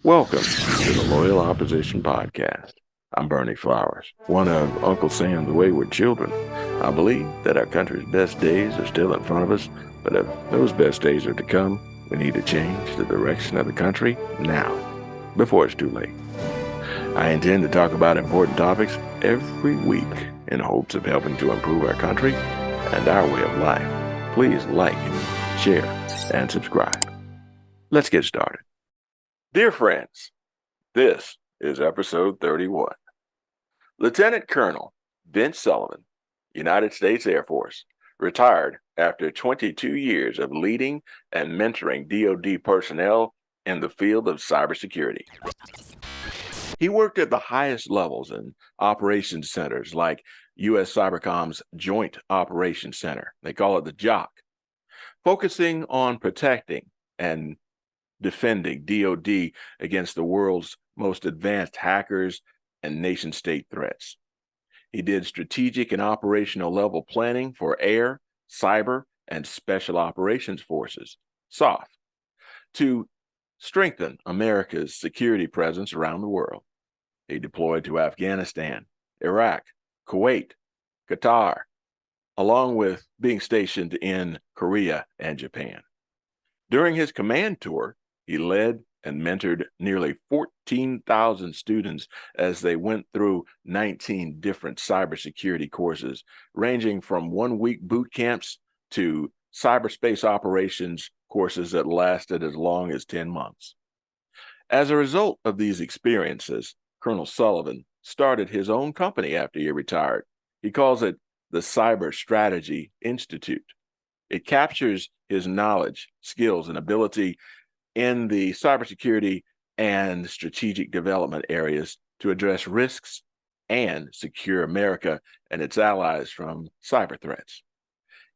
Welcome to the Loyal Opposition Podcast. I'm Bernie Flowers, one of Uncle Sam's wayward children. I believe that our country's best days are still in front of us, but if those best days are to come, we need to change the direction of the country now, before it's too late. I intend to talk about important topics every week in hopes of helping to improve our country and our way of life. Please like, share, and subscribe. Let's get started. Dear friends, this is episode 31. Lieutenant Colonel Vince Sullivan, United States Air Force, retired after 22 years of leading and mentoring DoD personnel in the field of cybersecurity. He worked at the highest levels in operations centers like USCYBERCOM's Joint Operations Center. They call it the JOC, focusing on protecting and defending DoD against the world's most advanced hackers and nation-state threats. He did strategic and operational level planning for air, cyber, and special operations forces, SOF, to strengthen America's security presence around the world. He deployed to Afghanistan, Iraq, Kuwait, Qatar, along with being stationed in Korea and Japan. During his command tour, he led and mentored nearly 14,000 students as they went through 19 different cybersecurity courses, ranging from one-week boot camps to cyberspace operations courses that lasted as long as 10 months. As a result of these experiences, Colonel Sullivan started his own company after he retired. He calls it the Cyber Strategy Institute. It captures his knowledge, skills, and ability in the cybersecurity and strategic development areas to address risks and secure America and its allies from cyber threats.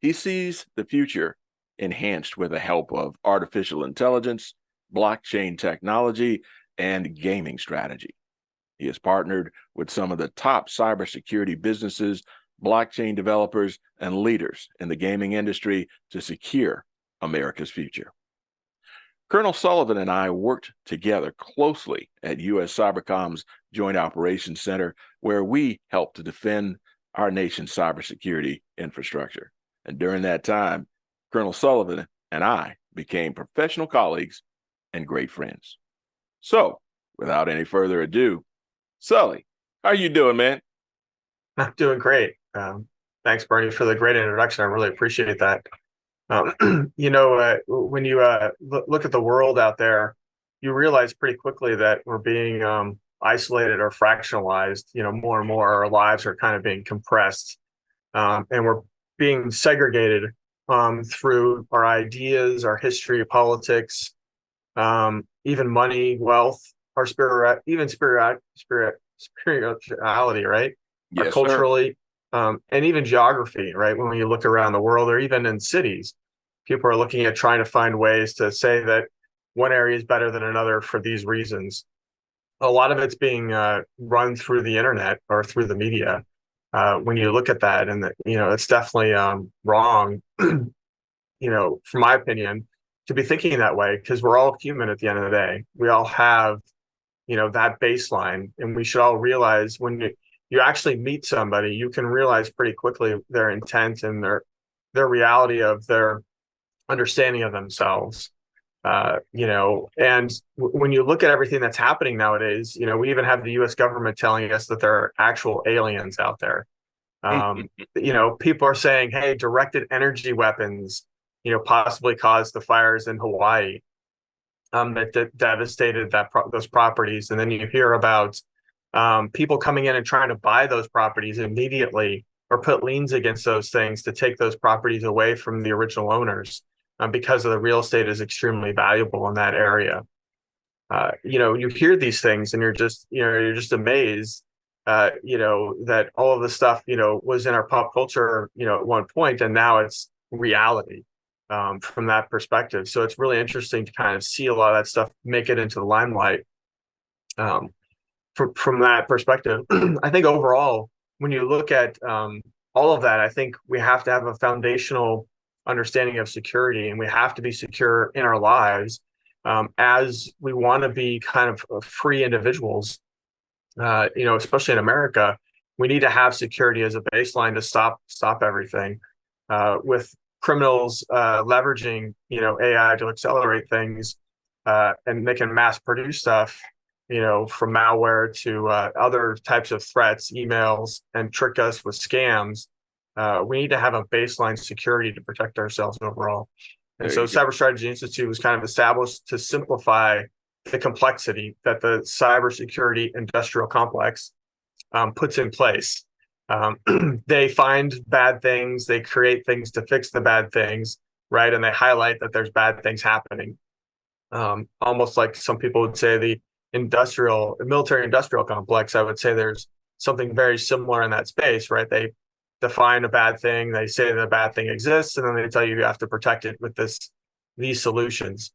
He sees the future enhanced with the help of artificial intelligence, blockchain technology, and gaming strategy. He has partnered with some of the top cybersecurity businesses, blockchain developers, and leaders in the gaming industry to secure America's future. Colonel Sullivan and I worked together closely at USCYBERCOM's Joint Operations Center, where we helped to defend our nation's cybersecurity infrastructure. And during that time, Colonel Sullivan and I became professional colleagues and great friends. So, without any further ado, Sully, how are you doing, man? I'm doing great. Thanks, Bernie, for the great introduction. I really appreciate that. When you look at the world out there, you realize pretty quickly that we're being isolated or fractionalized. More and more our lives are kind of being compressed, and we're being segregated through our ideas, our history, politics, even money, wealth, our spirituality, right? Our Yes, sir. culturally, and even geography, right? When you look around the world or even in cities, people are looking at trying to find ways to say that one area is better than another for these reasons. A lot of it's being run through the internet or through the media. When you look at that, and it's definitely wrong, from my opinion, to be thinking that way, because we're all human at the end of the day. We all have, that baseline, and we should all realize when you actually meet somebody, you can realize pretty quickly their intent and their reality of their understanding of themselves. And when you look at everything that's happening nowadays, we even have the U.S. government telling us that there are actual aliens out there. People are saying, hey, directed energy weapons, possibly caused the fires in Hawaii that devastated those properties. And then you hear about people coming in and trying to buy those properties immediately or put liens against those things to take those properties away from the original owners because of the real estate is extremely valuable in that area. You hear these things and you're just amazed, that all of this stuff, was in our pop culture, at one point, and now it's reality from that perspective. So it's really interesting to kind of see a lot of that stuff make it into the limelight. From that perspective, I think overall, when you look at all of that, I think we have to have a foundational understanding of security, and we have to be secure in our lives. as we want to be kind of free individuals, especially in America, we need to have security as a baseline to stop everything. With criminals leveraging, AI to accelerate things, and they can mass produce stuff, from malware to other types of threats, emails, and trick us with scams. We need to have a baseline security to protect ourselves overall. And so Cyber Strategy Institute was kind of established to simplify the complexity that the cybersecurity industrial complex puts in place. They find bad things, they create things to fix the bad things, right? And they highlight that there's bad things happening. Almost like some people would say the military industrial complex, I would say there's something very similar in that space, right? They define a bad thing, they say the bad thing exists, and then they tell you have to protect it with these solutions.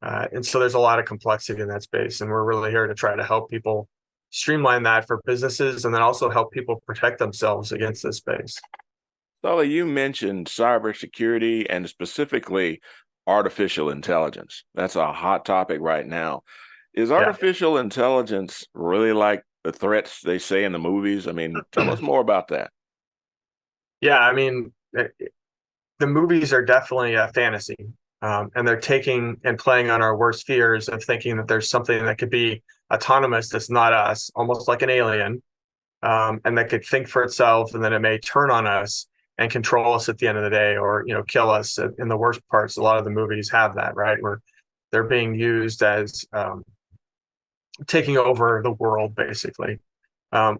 And so there's a lot of complexity in that space, and we're really here to try to help people streamline that for businesses, and then also help people protect themselves against this space. Sully, you mentioned cybersecurity and specifically artificial intelligence. That's a hot topic right now. Is artificial intelligence really like the threats they say in the movies? I mean, tell us more about that. Yeah, I mean, the movies are definitely a fantasy, and they're taking and playing on our worst fears of thinking that there's something that could be autonomous that's not us, almost like an alien, and that could think for itself, and then it may turn on us and control us at the end of the day, or kill us. In the worst parts, a lot of the movies have that, right, where they're being used as taking over the world, basically.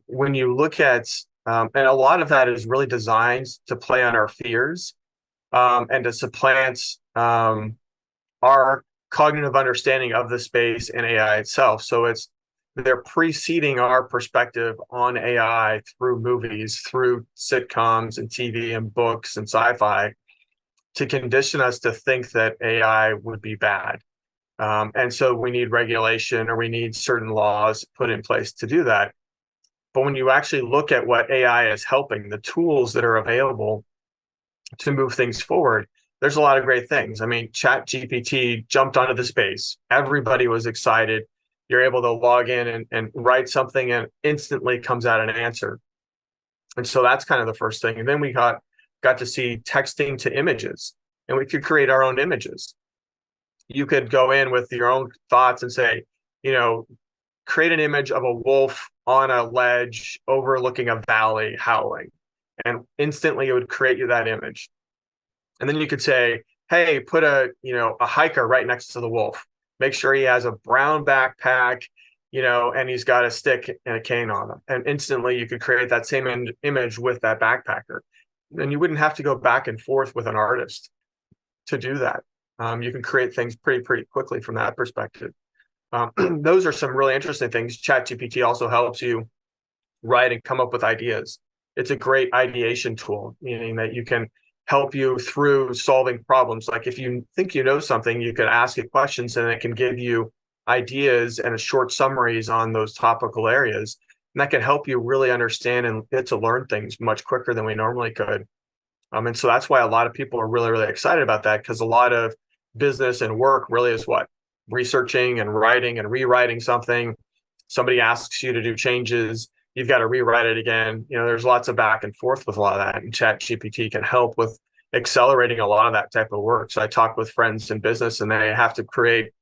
When you look at, and a lot of that is really designed to play on our fears, and to supplant our cognitive understanding of the space and AI itself. So they're preceding our perspective on AI through movies, through sitcoms and TV and books and sci-fi, to condition us to think that AI would be bad. And so we need regulation, or we need certain laws put in place to do that. But when you actually look at what AI is helping, the tools that are available to move things forward, there's a lot of great things. I mean, ChatGPT jumped onto the space. Everybody was excited. You're able to log in and write something, and instantly comes out an answer. And so that's kind of the first thing. And then we got to see texting to images, and we could create our own images. You could go in with your own thoughts and say, create an image of a wolf on a ledge overlooking a valley howling. And instantly it would create you that image. And then you could say, hey, put a hiker right next to the wolf. Make sure he has a brown backpack, and he's got a stick and a cane on him. And instantly you could create that same image with that backpacker. And you wouldn't have to go back and forth with an artist to do that. You can create things pretty quickly from that perspective. Those are some really interesting things. ChatGPT also helps you write and come up with ideas. It's a great ideation tool, meaning that you can help you through solving problems. Like if you think you know something, you can ask it questions, and it can give you ideas and short summaries on those topical areas. And that can help you really understand and get to learn things much quicker than we normally could. And so that's why a lot of people are really, really excited about that, because a lot of business and work really is what? Researching and writing and rewriting something. Somebody asks you to do changes, you've got to rewrite it again. There's lots of back and forth with a lot of that, and ChatGPT can help with accelerating a lot of that type of work. So I talk with friends in business, and they have to create,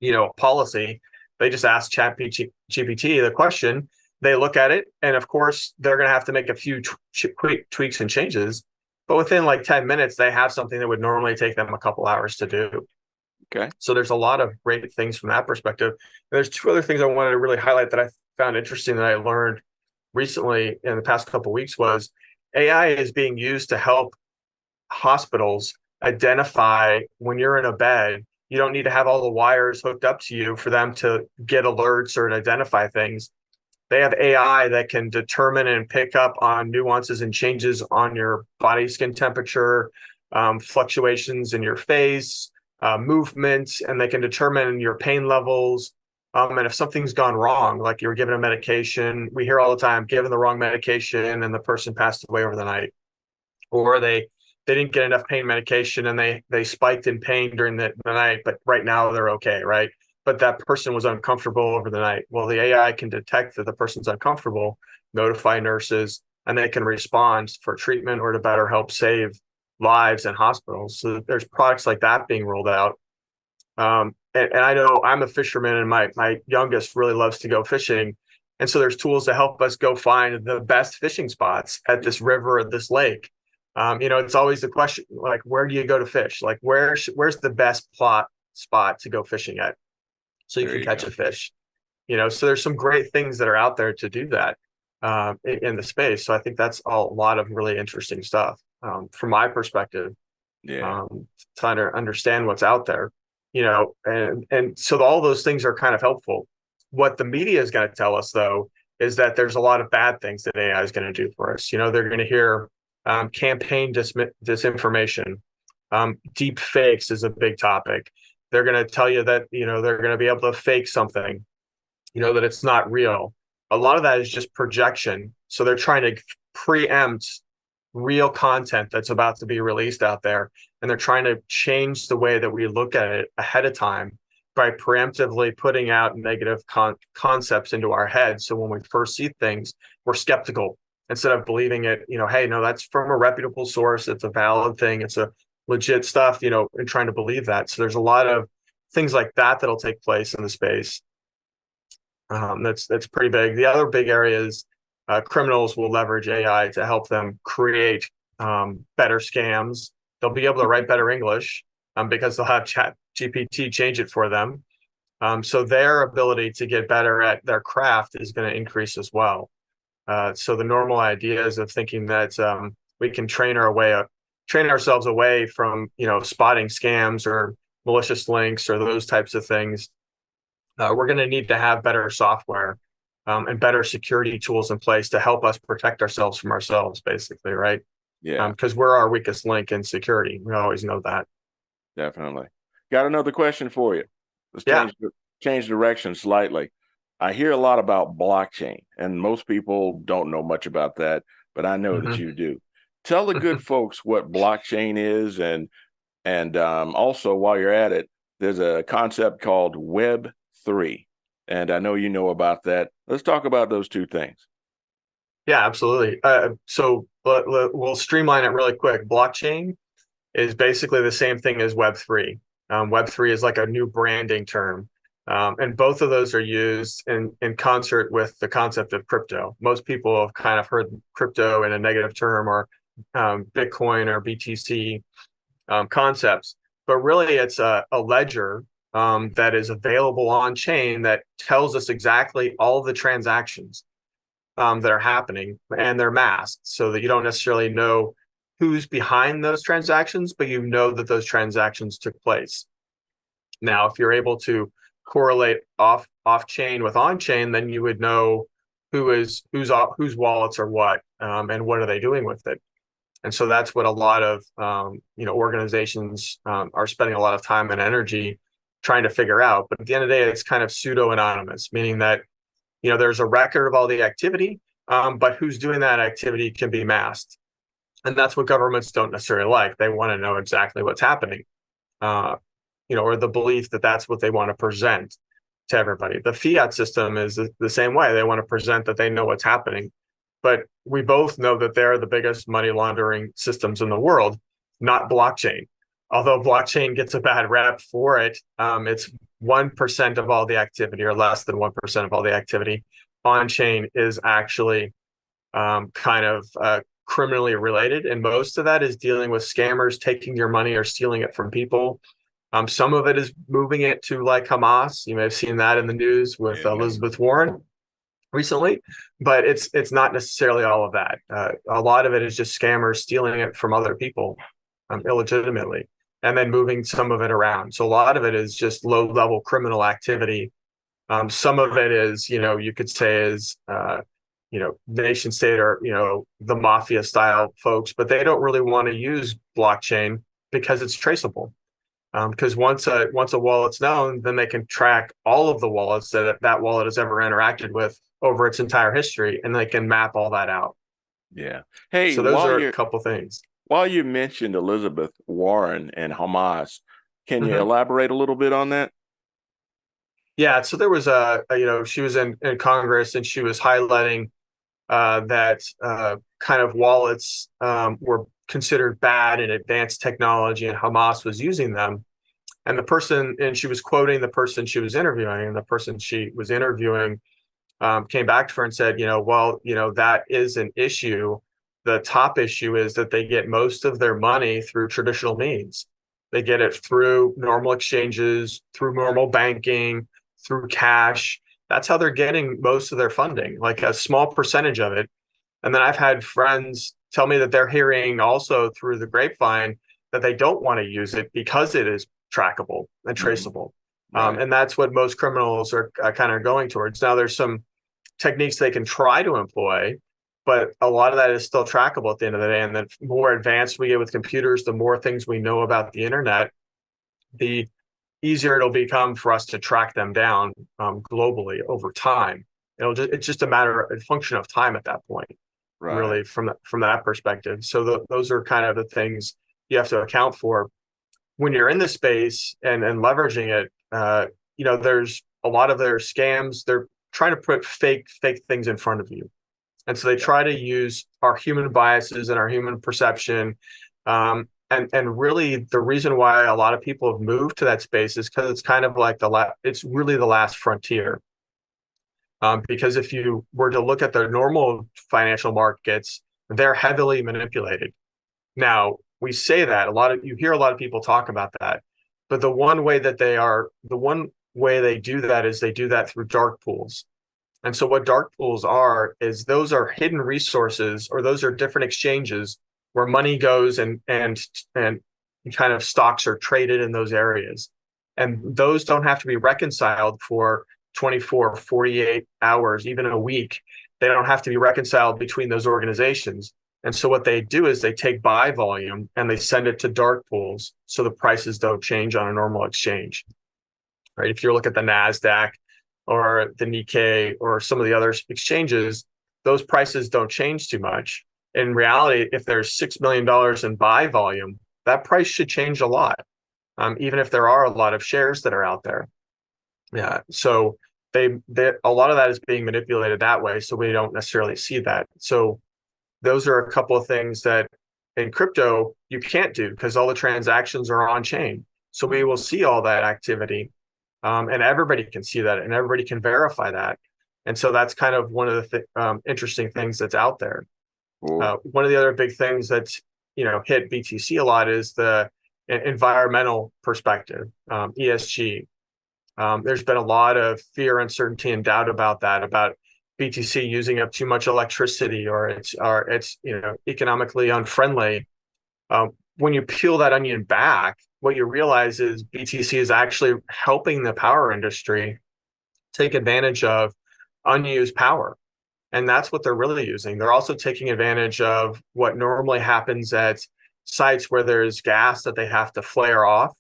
a policy. They just ask ChatGPT the question, they look at it, and of course they're going to have to make a few quick tweaks and changes. But within like 10 minutes, they have something that would normally take them a couple hours to do. Okay. So there's a lot of great things from that perspective. And there's two other things I wanted to really highlight that I found interesting that I learned recently in the past couple of weeks was AI is being used to help hospitals identify when you're in a bed. You don't need to have all the wires hooked up to you for them to get alerts or to identify things. They have AI that can determine and pick up on nuances and changes on your body skin temperature, fluctuations in your face, movements, and they can determine your pain levels. And if something's gone wrong, like you were given a medication, we hear all the time, given the wrong medication and the person passed away over the night. Or they they didn't get enough pain medication and they spiked in pain during the night, but right now they're okay, right? But that person was uncomfortable over the night. Well, the AI can detect that the person's uncomfortable, notify nurses, and they can respond for treatment or to better help save lives in hospitals. So there's products like that being rolled out. And I know I'm a fisherman, and my youngest really loves to go fishing. And so there's tools to help us go find the best fishing spots at this river or this lake. It's always the question, like, where do you go to fish? Like, where's the best spot to go fishing at so you There can you catch go. a fish? So there's some great things that are out there to do that in the space. So I think that's a lot of really interesting stuff from my perspective, Yeah. um, trying to understand what's out there, and so all those things are kind of helpful. What the media is going to tell us, though, is that there's a lot of bad things that AI is going to do for us. They're going to hear campaign disinformation. Deep fakes is a big topic. They're going to tell you that, they're going to be able to fake something, that it's not real. A lot of that is just projection. So they're trying to preempt real content that's about to be released out there. And they're trying to change the way that we look at it ahead of time by preemptively putting out negative concepts into our head. So when we first see things, we're skeptical instead of believing it, hey, no, that's from a reputable source. It's a valid thing. It's a legit stuff, and trying to believe that. So there's a lot of things like that that'll take place in the space. That's pretty big. The other big area is criminals will leverage AI to help them create better scams. They'll be able to write better English because they'll have Chat GPT change it for them. So their ability to get better at their craft is going to increase as well. So the normal ideas of thinking that we can train ourselves away from spotting scams or malicious links or those types of things. We're going to need to have better software and better security tools in place to help us protect ourselves from ourselves, basically, right? Yeah, Because we're our weakest link in security. We always know that. definitely. Got another question for you. Let's Yeah. change direction slightly. I hear a lot about blockchain, and most people don't know much about that, but I know that hmm you do. Tell the good folks what blockchain is, and also while you're at it, there's a concept called Web3, and I know you know about that. Let's talk about those two things. Yeah, absolutely. So we'll streamline it really quick. Blockchain is basically the same thing as Web3. Web3 is like a new branding term. And both of those are used in concert with the concept of crypto. Most people have kind of heard crypto in a negative term or Bitcoin or BTC concepts, but really it's a ledger that is available on chain that tells us exactly all of the transactions that are happening, and they're masked so that you don't necessarily know who's behind those transactions, but you know that those transactions took place. Now, if you're able to correlate off chain with on chain, then you would know whose wallets are what, and what are they doing with it. And so that's what a lot of organizations are spending a lot of time and energy trying to figure out. But at the end of the day, it's kind of pseudo anonymous, meaning that there's a record of all the activity, but who's doing that activity can be masked. And that's what governments don't necessarily like. They want to know exactly what's happening, or the belief that that's what they want to present to everybody. The fiat system is the same way. They want to present that they know what's happening. But we both know that they're the biggest money laundering systems in the world, not blockchain. Although blockchain gets a bad rep for it, it's 1% of all the activity, or less than 1% of all the activity on chain is actually kind of criminally related. And most of that is dealing with scammers taking your money or stealing it from people. Some of it is moving it to like Hamas. You may have seen that in the news with Yeah. Elizabeth Warren recently, but it's not necessarily all of that. A lot of it is just scammers stealing it from other people illegitimately, and then moving some of it around. So a lot of it is just low level criminal activity. Some of it is, you could say is, nation state or, the mafia style folks, but they don't really want to use blockchain because it's traceable. Because once a wallet's known, then they can track all of the wallets that wallet has ever interacted with over its entire history, and they can map all that out. Yeah. Hey, So those are a couple things. While you mentioned Elizabeth Warren and Hamas, can you Mhm. elaborate a little bit on that? Yeah, so there was she was in Congress and she was highlighting that kind of wallets were considered bad in advanced technology, and Hamas was using them. And she was quoting the person she was interviewing, and the person she was interviewing came back to her and said, well, that is an issue. The top issue is that they get most of their money through traditional means. They get it through normal exchanges, through normal banking, through cash. That's how they're getting most of their funding, like a small percentage of it. And then I've had friends tell me that they're hearing also through the grapevine that they don't want to use it because it is trackable and Mhm. traceable. Right. And that's what most criminals are kind of going towards. Now, there's some techniques they can try to employ, but a lot of that is still trackable at the end of the day. And the more advanced we get with computers, the more things we know about the internet, the easier it'll become for us to track them down globally over time. It's just a function of time at that point, Right. really, from that perspective. So those are kind of the things you have to account for when you're in the space and leveraging it. There's a lot of their scams. They're trying to put fake things in front of you, and so they try to use our human biases and our human perception. And really, the reason why a lot of people have moved to that space is because it's kind of like it's really the last frontier. Because if you were to look at the normal financial markets, they're heavily manipulated. Now, we say that you hear a lot of people talk about that, but the one way they do that is they do that through dark pools. And so what dark pools are is those are hidden resources, or those are different exchanges where money goes and kind of stocks are traded in those areas. And those don't have to be reconciled for 24, 48 hours, even a week. They don't have to be reconciled between those organizations. And so what they do is they take buy volume and they send it to dark pools so the prices don't change on a normal exchange. Right? If you look at the NASDAQ or the Nikkei or some of the other exchanges, those prices don't change too much. In reality, if there's $6 million in buy volume, that price should change a lot, even if there are a lot of shares that are out there. Yeah. So they a lot of that is being manipulated that way. So we don't necessarily see that. So those are a couple of things that in crypto you can't do because all the transactions are on chain. So we will see all that activity, and everybody can see that, and everybody can verify that. And so that's kind of one of the interesting things that's out there. Cool. One of the other big things that's hit BTC a lot is the environmental perspective, ESG. There's been a lot of fear, uncertainty, and doubt about that, about BTC using up too much electricity, or it's economically unfriendly. When you peel that onion back, what you realize is BTC is actually helping the power industry take advantage of unused power. And that's what they're really using. They're also taking advantage of what normally happens at sites where there's gas that they have to flare off.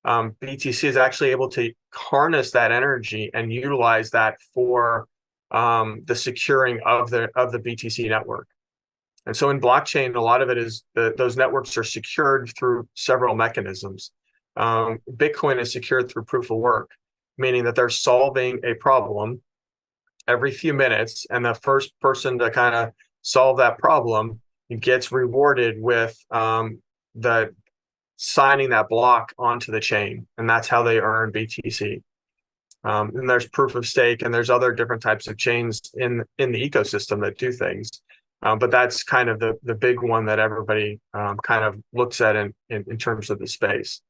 BTC is actually able to harness that energy and utilize that for the securing of the BTC network. And so in blockchain, a lot of it is those networks are secured through several mechanisms. Bitcoin is secured through proof of work, meaning that they're solving a problem every few minutes, and the first person to kind of solve that problem gets rewarded with the signing that block onto the chain, and that's how they earn BTC. And there's proof of stake, and there's other different types of chains in the ecosystem that do things. But that's kind of the big one that everybody kind of looks at in terms of the space.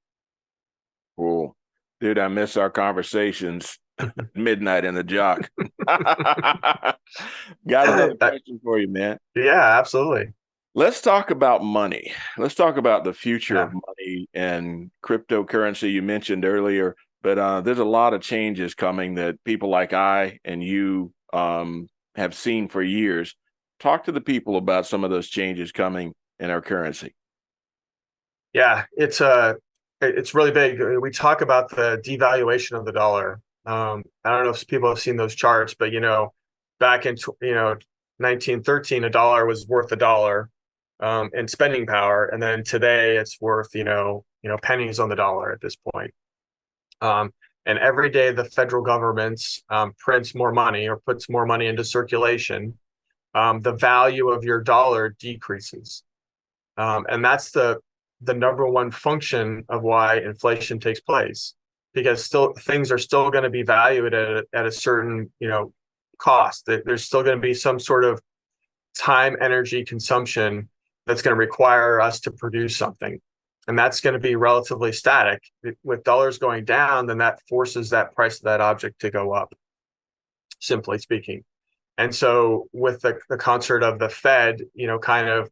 Cool. Dude, I miss our conversations midnight in the jock. Got another question for you, man. Yeah, absolutely. Let's talk about money. Let's talk about the future Yeah. of money and cryptocurrency you mentioned earlier, but there's a lot of changes coming that people like I and you have seen for years. Talk to the people about some of those changes coming in our currency. Yeah, it's really big. We talk about the devaluation of the dollar. I don't know if people have seen those charts, but back in 1913, a dollar was worth a dollar. in spending power, and then today it's worth pennies on the dollar at this point. And every day the federal government prints more money or puts more money into circulation, the value of your dollar decreases. And that's the number one function of why inflation takes place, because still things are still going to be valued at a certain cost. There's still going to be some sort of time, energy consumption that's going to require us to produce something. And that's going to be relatively static. With dollars going down, then that forces that price of that object to go up, simply speaking. And so with the concert of the Fed, kind of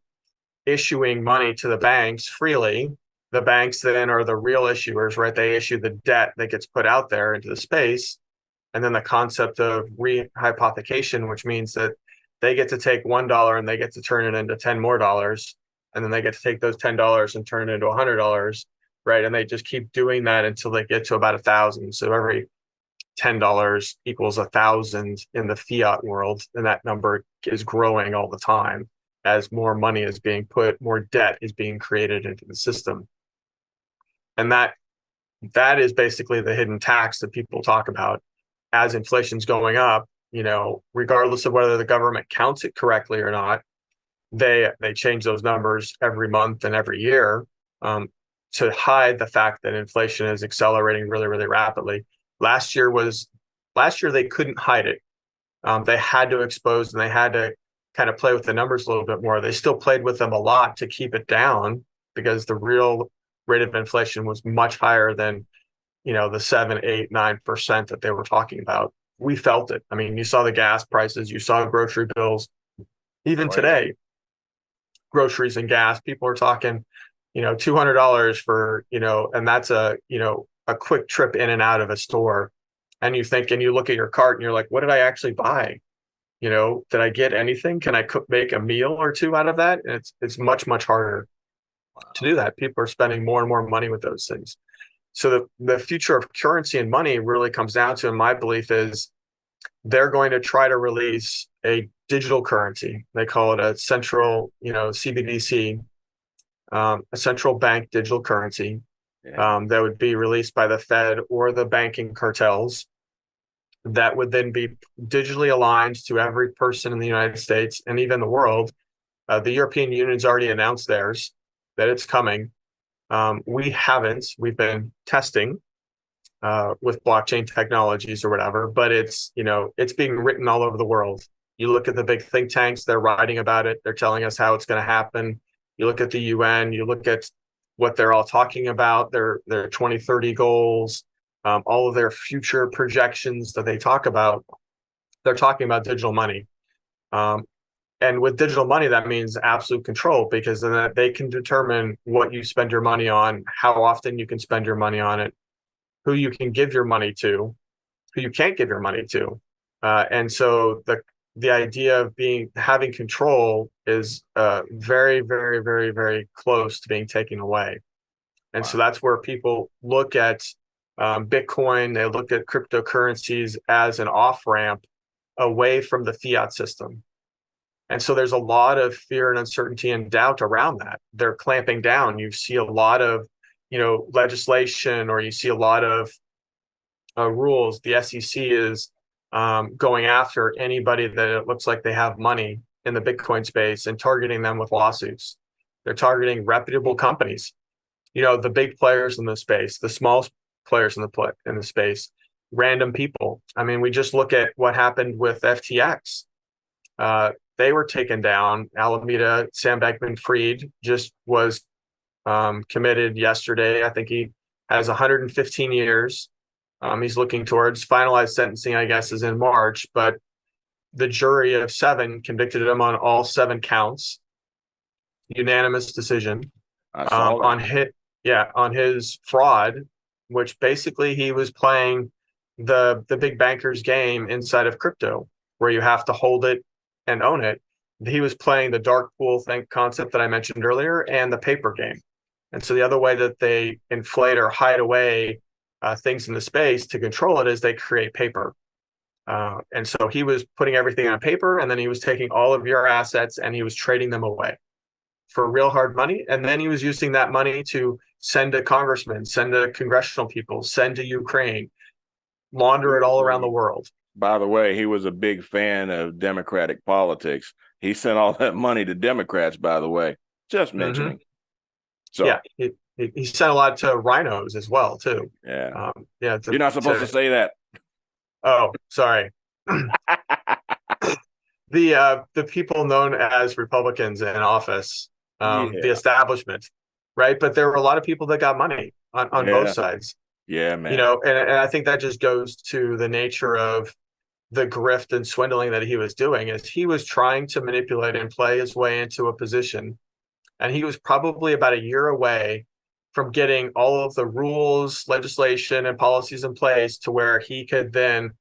issuing money to the banks freely, the banks then are the real issuers, right? They issue the debt that gets put out there into the space. And then the concept of rehypothecation, which means that they get to take $1 and they get to turn it into 10 more dollars. And then they get to take those $10 and turn it into $100, right? And they just keep doing that until they get to about 1,000. So every $10 equals 1,000 in the fiat world. And that number is growing all the time as more money is being put, more debt is being created into the system. And that is basically the hidden tax that people talk about. As inflation's going up, regardless of whether the government counts it correctly or not, they change those numbers every month and every year to hide the fact that inflation is accelerating really, really rapidly. Last year they couldn't hide it. They had to expose, and they had to kind of play with the numbers a little bit more. They still played with them a lot to keep it down, because the real rate of inflation was much higher than the 7, 8, 9% that they were talking about. We felt it. I mean, you saw the gas prices, you saw grocery bills. Even today, groceries and gas, people are talking, $200 for, and that's a quick trip in and out of a store. And you look at your cart and you're like, what did I actually buy? Did I get anything? Can I make a meal or two out of that? And it's much, much harder to do that. People are spending more and more money with those things. So the future of currency and money really comes down to, in my belief, is they're going to try to release a digital currency. They call it a central, CBDC, a central bank digital currency that would be released by the Fed or the banking cartels, that would then be digitally aligned to every person in the United States and even the world. The European Union's already announced theirs, that it's coming. We haven't. We've been testing with blockchain technologies or whatever, but it's being written all over the world. You look at the big think tanks, they're writing about it. They're telling us how it's going to happen. You look at the UN, you look at what they're all talking about, their 2030 goals, all of their future projections that they talk about. They're talking about digital money. And with digital money, that means absolute control, because then they can determine what you spend your money on, how often you can spend your money on it, who you can give your money to, who you can't give your money to. And so the idea of having control is very, very, very, very close to being taken away. And so that's where people look at Bitcoin, they look at cryptocurrencies as an off-ramp away from the fiat system. And so there's a lot of fear and uncertainty and doubt around that. They're clamping down. You see a lot of, legislation, or you see a lot of rules. The SEC is going after anybody that it looks like they have money in the Bitcoin space and targeting them with lawsuits. They're targeting reputable companies, the big players in the space, the small players in the space, random people. I mean, we just look at what happened with FTX. They were taken down. Alameda, Sam Bankman-Fried just was committed yesterday. I think he has 115 years. He's looking towards finalized sentencing, I guess, is in March, but the jury of 7 convicted him on all 7 counts. Unanimous decision on his fraud, which basically he was playing the big bankers game inside of crypto, where you have to hold it and own it. He was playing the dark pool concept that I mentioned earlier, and the paper game. And so the other way that they inflate or hide away things in the space to control it is they create paper. And so he was putting everything on paper, and then he was taking all of your assets and he was trading them away. for real hard money. And then he was using that money to send to congressmen, send to congressional people, send to Ukraine, launder it all around the world. By the way, he was a big fan of Democratic politics. He sent all that money to Democrats, by the way, just mentioning. So yeah, he sent a lot to rhinos as well, too. Yeah. Yeah. You're not supposed to say that. Oh, sorry. The people known as Republicans in office, the establishment, right? But there were a lot of people that got money on both sides. Yeah, man. You know, and I think that just goes to the nature of the grift and swindling that he was doing, is he was trying to manipulate and play his way into a position. And he was probably about a year away from getting all of the rules, legislation, and policies in place to where he could then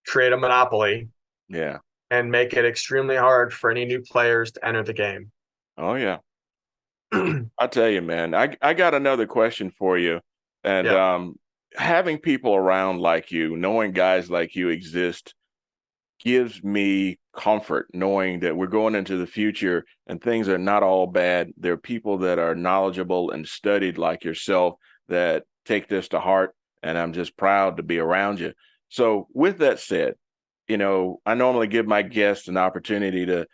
create a monopoly. Yeah. And make it extremely hard for any new players to enter the game. Oh, yeah. I tell you, man, I got another question for you. And having people around like you, knowing guys like you exist, gives me comfort knowing that we're going into the future and things are not all bad. There are people that are knowledgeable and studied like yourself that take this to heart, and I'm just proud to be around you. So with that said, you know, I normally give my guests an opportunity to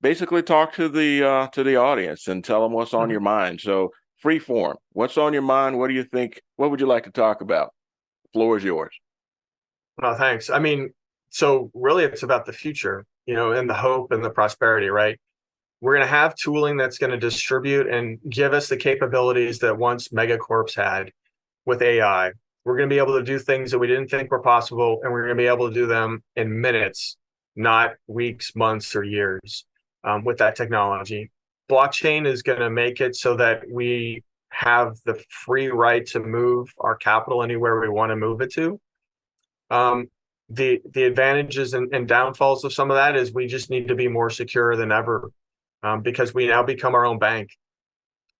basically talk to the audience and tell them what's on your mind. So free form, what's on your mind? What do you think? What would you like to talk about? The floor is yours. Well, thanks. I mean, so really it's about the future, you know, and the hope and the prosperity, right? We're going to have tooling that's going to distribute and give us the capabilities that once megacorps had with AI. We're going to be able to do things that we didn't think were possible, and we're going to be able to do them in minutes, not weeks, months, or years with that technology. Blockchain is going to make it so that we have the free right to move our capital anywhere we want to move it to. The advantages and downfalls of some of that is we just need to be more secure than ever because we now become our own bank.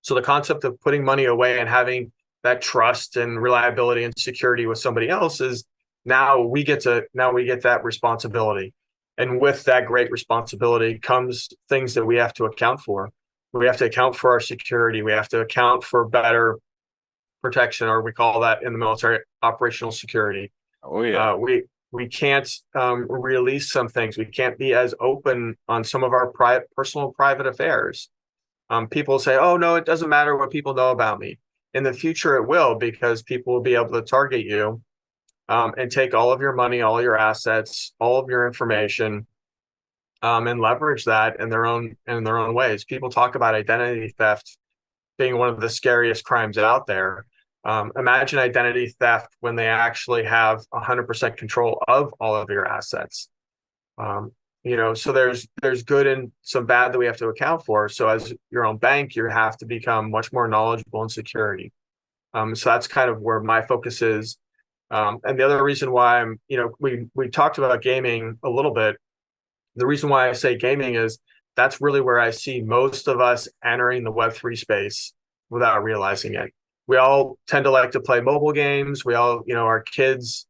So the concept of putting money away and having that trust and reliability and security with somebody else is now we get that responsibility. And with that great responsibility comes things that we have to account for. We have to account for our security. We have to account for better protection, or we call that in the military operational security. Oh yeah. We can't release some things. We can't be as open on some of our personal private affairs. People say, "Oh no, it doesn't matter what people know about me." In the future, it will, because people will be able to target you and take all of your money, all your assets, all of your information, and leverage that in their own ways. People talk about identity theft being one of the scariest crimes out there. Imagine identity theft when they actually have 100% control of all of your assets. You know, so there's good and some bad that we have to account for. So as your own bank, you have to become much more knowledgeable in security. So that's kind of where my focus is. And the other reason why I'm, you know, we talked about gaming a little bit. The reason why I say gaming is that's really where I see most of us entering the Web3 space without realizing it. We all tend to like to play mobile games. We all, you know, our kids,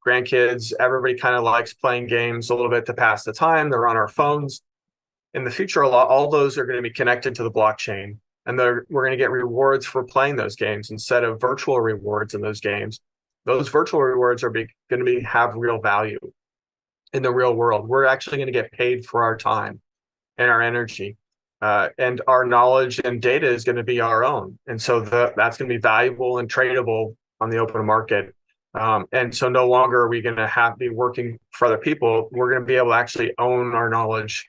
grandkids, everybody kind of likes playing games a little bit to pass the time. They're on our phones. In the future, all those are going to be connected to the blockchain, and we're going to get rewards for playing those games instead of virtual rewards in those games. Those virtual rewards are going to have real value in the real world. We're actually going to get paid for our time and our energy, and our knowledge and data is going to be our own. And so that's going to be valuable and tradable on the open market. And so no longer are we going to be working for other people. We're going to be able to actually own our knowledge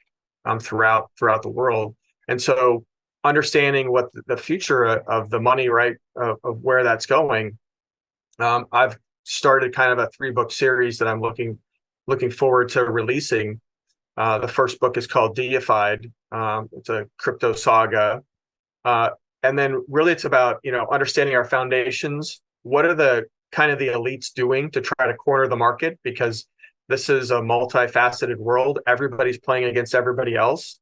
throughout the world. And so understanding what the future of the money, right, of where that's going, I've started kind of a 3-book series that I'm looking forward to releasing. The first book is called Deified. It's a crypto saga. And then really it's about, you know, understanding our foundations. What are the kind of the elites doing to try to corner the market? Because this is a multifaceted world. Everybody's playing against everybody else.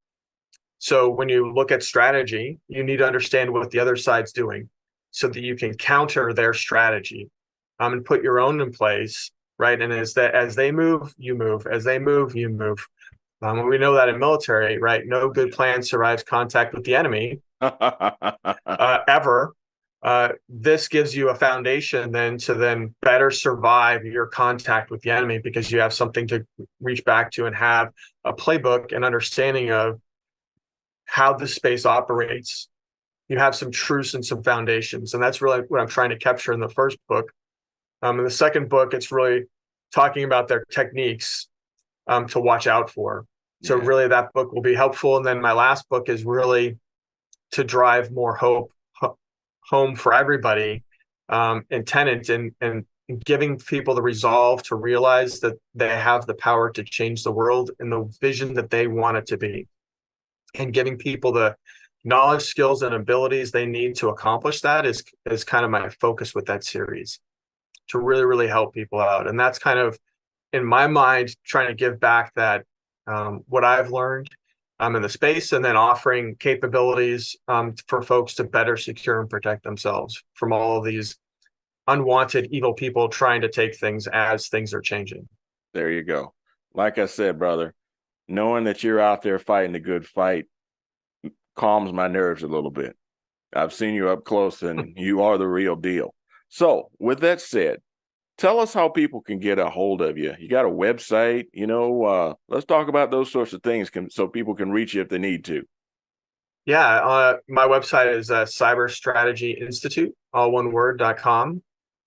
So when you look at strategy, you need to understand what the other side's doing so that you can counter their strategy and put your own in place, right? And as they move, you move. As they move, you move. We know that in military, right? No good plan survives contact with the enemy ever. This gives you a foundation then to better survive your contact with the enemy, because you have something to reach back to and have a playbook and understanding of how the space operates. You have some truths and some foundations, and that's really what I'm trying to capture in the first book. In the second book, it's really talking about their techniques to watch out for. So really that book will be helpful. And then my last book is really to drive more hope home for everybody, and tenants, and giving people the resolve to realize that they have the power to change the world in the vision that they want it to be, and giving people the knowledge, skills, and abilities they need to accomplish that is kind of my focus with that series, to really, really help people out. And that's kind of, in my mind, trying to give back that what I've learned in the space, and then offering capabilities for folks to better secure and protect themselves from all of these unwanted evil people trying to take things as things are changing. There you go. Like I said, brother, knowing that you're out there fighting a good fight calms my nerves a little bit. I've seen you up close, and you are the real deal. So with that said, tell us how people can get a hold of you. You got a website, let's talk about those sorts of things so people can reach you if they need to. Yeah, my website is Cyberstrategy Institute, all one word.com.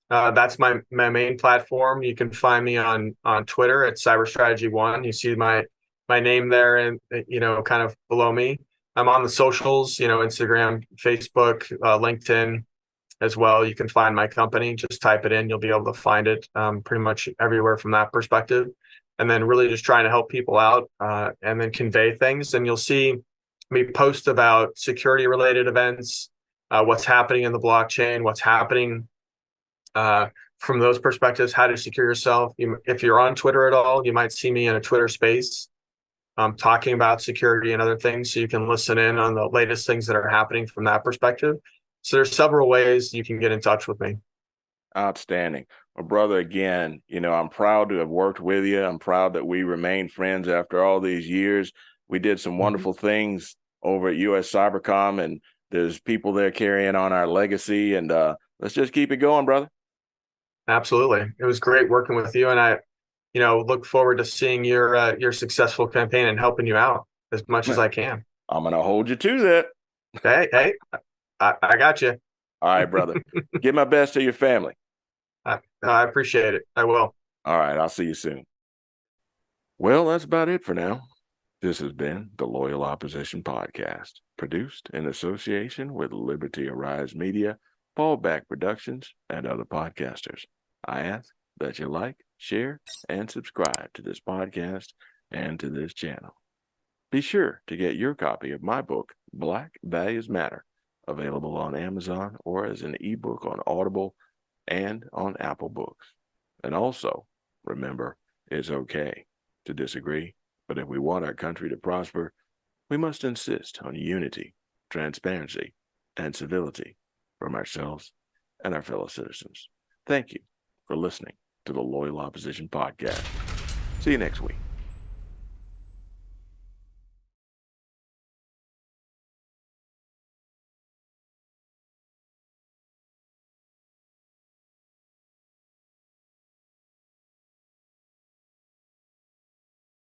That's my main platform. You can find me on Twitter at CyberStrategy1. You see my name there, and kind of below me. I'm on the socials, Instagram, Facebook, LinkedIn as well. You can find my company. Just type it in. You'll be able to find it pretty much everywhere from that perspective. And then really just trying to help people out and then convey things. And you'll see me post about security related events, what's happening in the blockchain, what's happening from those perspectives, how to secure yourself. If you're on Twitter at all, you might see me in a Twitter space talking about security and other things, so you can listen in on the latest things that are happening from that perspective. So there's several ways you can get in touch with me. Outstanding. Well, brother, again, I'm proud to have worked with you. I'm proud that we remain friends after all these years. We did some wonderful things over at USCYBERCOM, and there's people there carrying on our legacy, and let's just keep it going, brother. Absolutely. It was great working with you, and I look forward to seeing your successful campaign and helping you out as much as I can. I'm going to hold you to that. Hey, I got you. All right, brother. Give my best to your family. I appreciate it. I will. All right. I'll see you soon. Well, that's about it for now. This has been the Loyal Opposition Podcast, produced in association with Liberty Arise Media, Fallback Productions, and other podcasters. I ask that you like, share, and subscribe to this podcast and to this channel. Be sure to get your copy of my book, Black Values Matter, available on Amazon or as an ebook on Audible and on Apple Books. And also, remember, it's okay to disagree, but if we want our country to prosper, we must insist on unity, transparency, and civility from ourselves and our fellow citizens. Thank you for listening to the Loyal Opposition Podcast. See you next week.